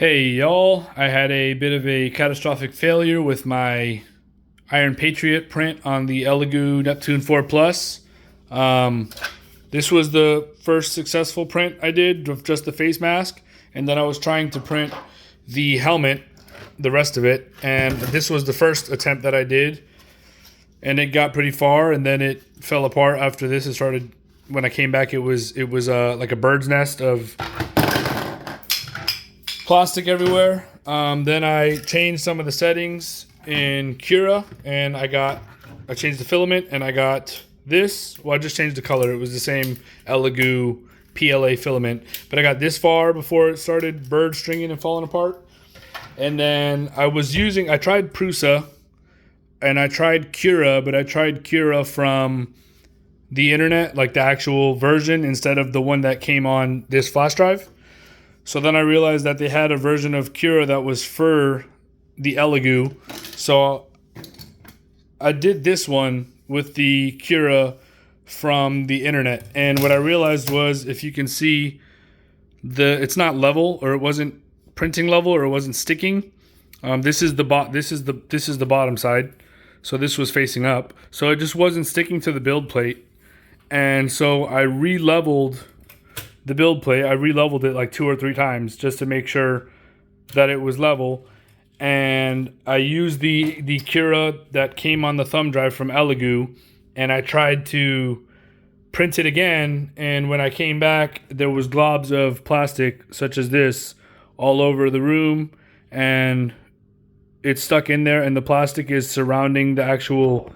Hey y'all, I had a bit of a catastrophic failure with my Iron Patriot print on the Elegoo Neptune 4 Plus. Um, this was the first successful print I did of just the face mask, and then I was trying to print the helmet, the rest of it, and this was the first attempt that I did, and it got pretty far, and then it fell apart after this. It started, when I came back, it was like a bird's nest of plastic everywhere. Then I changed some of the settings in Cura, and I changed the filament, and I got this. Well, I just changed the color. It was the same Elegoo PLA filament, but I got this far before it started bird stringing and falling apart. And then I tried Prusa, and I tried Cura, but I tried Cura from the internet, like the actual version, instead of the one that came on this flash drive. So then I realized that they had a version of Cura that was for the Elegoo. So I did this one with the Cura from the internet. And what I realized was, if you can see, it's not level, or it wasn't printing level, or it wasn't sticking. This is the bottom side. So this was facing up. So it just wasn't sticking to the build plate. And so I re-leveled the build plate. I re-leveled it like 2 or 3 times just to make sure that it was level. And I used the Cura that came on the thumb drive from Elegoo, and I tried to print it again. And when I came back, there was globs of plastic such as this all over the room, and it's stuck in there, and the plastic is surrounding the actual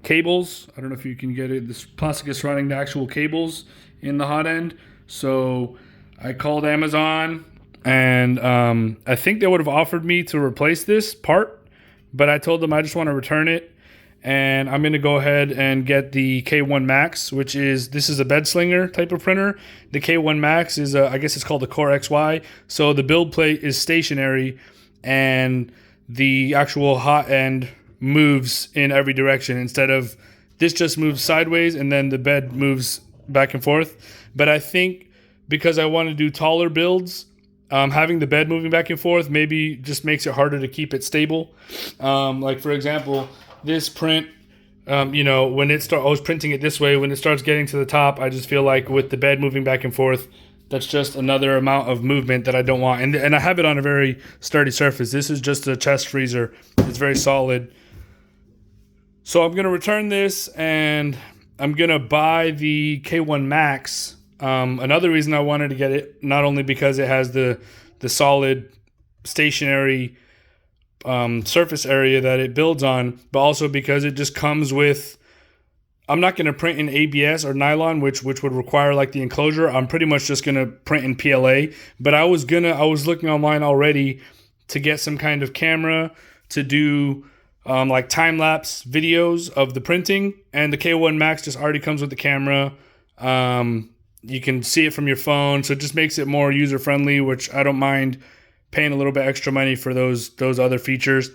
cables. I don't know if you can get it. This plastic is surrounding the actual cables in the hot end. So I called Amazon, and I think they would have offered me to replace this part, but I told them I just want to return it, and I'm going to go ahead and get the K1 Max, this is a bed slinger type of printer. The K1 Max is I guess it's called the Core XY. So the build plate is stationary, and the actual hot end moves in every direction, instead of this just moves sideways and then the bed moves back and forth. But I think because I want to do taller builds, having the bed moving back and forth maybe just makes it harder to keep it stable. Like for example, this print, I was printing it this way. When it starts getting to the top, I just feel like with the bed moving back and forth, that's just another amount of movement that I don't want. And I have it on a very sturdy surface. This is just a chest freezer. It's very solid. So I'm going to return this, and I'm going to buy the K1 Max. Another reason I wanted to get it, not only because it has the solid stationary surface area that it builds on, but also because it just comes with, I'm not going to print in ABS or nylon, which would require like the enclosure. I'm pretty much just going to print in PLA. But I was looking online already to get some kind of camera to do like time-lapse videos of the printing, and the K1 Max just already comes with the camera. You can see it from your phone, so it just makes it more user-friendly, which I don't mind paying a little bit extra money for those other features.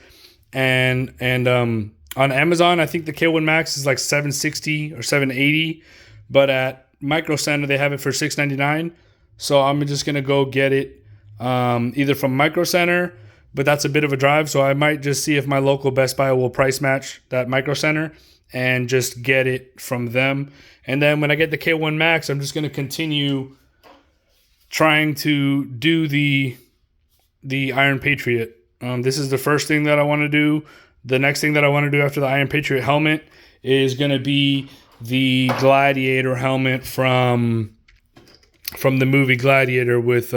And on Amazon, I think the K1 Max is like $760 or $780, but at Micro Center they have it for $699. So I'm just gonna go get it either from Micro Center, but that's a bit of a drive, so I might just see if my local Best Buy will price match that Micro Center and just get it from them. And then when I get the K1 Max, I'm just gonna continue trying to do the Iron Patriot. This is the first thing that I want to do. The next thing that I want to do after the Iron Patriot helmet is going to be the Gladiator helmet from the movie Gladiator with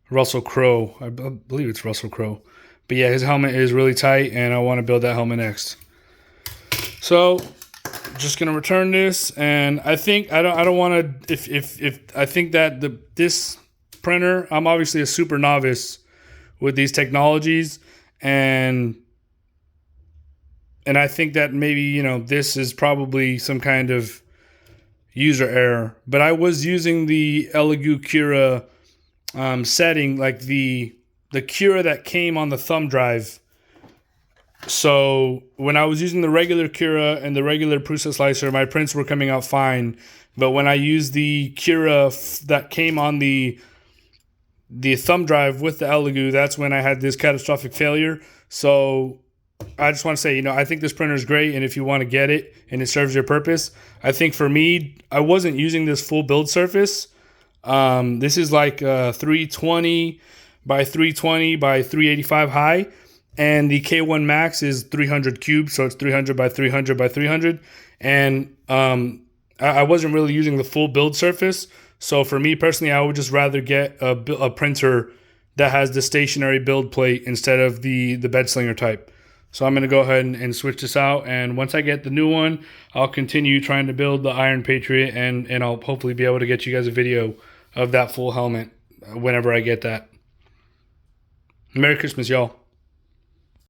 Russell Crowe. I believe it's Russell Crowe. But yeah, his helmet is really tight, and I want to build that helmet next. So just going to return this, and I think I don't want to, if I think that this printer, I'm obviously a super novice with these technologies, and I think that maybe, this is probably some kind of user error. But I was using the Elegoo Cura setting, like the Cura that came on the thumb drive. So when I was using the regular Cura and the regular Prusa slicer, my prints were coming out fine. But when I used the Cura that came on the the thumb drive with the Elegoo, that's when I had this catastrophic failure. So I just want to say, I think this printer is great, and if you want to get it and it serves your purpose, I think for me, I wasn't using this full build surface. This is like 320 by 320 by 385 high, and the K1 Max is 300 cubes, so it's 300 by 300 by 300, and I wasn't really using the full build surface. So for me personally, I would just rather get a printer that has the stationary build plate instead of the bed slinger type. So I'm going to go ahead and switch this out, and once I get the new one, I'll continue trying to build the Iron Patriot, and I'll hopefully be able to get you guys a video of that full helmet whenever I get that. Merry Christmas, y'all.